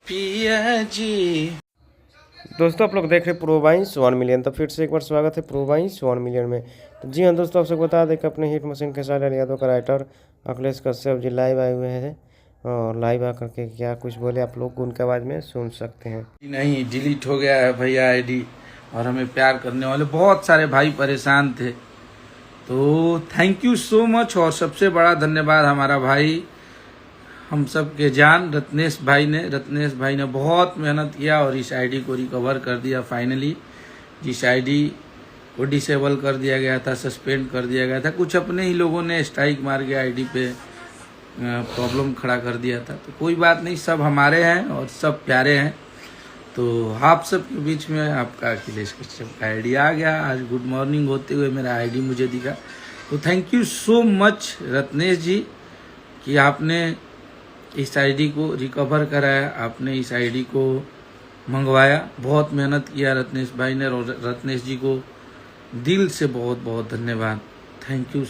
पिया जी। दोस्तों आप लोग देख रहे प्रो बाइंस 1 मिलियन। तो फिर से एक बार स्वागत है प्रो बाइंस 1 मिलियन में। तो जी हाँ दोस्तों, आप सबको बता दें कि अपने हिट मशीन के साथ यादव का राइटर अखिलेश कश्यप जी लाइव आए हुए हैं और लाइव आकर के क्या कुछ बोले आप लोग उनके आवाज़ में सुन सकते हैं। नहीं, डिलीट हो गया है भैया आईडी, और हमें प्यार करने वाले बहुत सारे भाई परेशान थे, तो थैंक यू सो मच। और सबसे बड़ा धन्यवाद हमारा भाई, हम सब के जान रत्नेश भाई ने बहुत मेहनत किया और इस आईडी को रिकवर कर दिया फाइनली। जिस आईडी को डिसेबल कर दिया गया था, सस्पेंड कर दिया गया था, कुछ अपने ही लोगों ने स्ट्राइक मार के आईडी पे प्रॉब्लम खड़ा कर दिया था, तो कोई बात नहीं, सब हमारे हैं और सब प्यारे हैं। तो आप सब के बीच में आपका अखिलेश कश्यप का आईडी आ गया। आज गुड मॉर्निंग होते हुए मेरा आईडी मुझे दिखा, तो thank you so much Ratnesh ji कि आपने इस आईडी को रिकवर कराया, आपने इस आईडी को मंगवाया। बहुत मेहनत किया रत्नेश भाई ने, और रत्नेश जी को दिल से बहुत बहुत धन्यवाद। Thank you.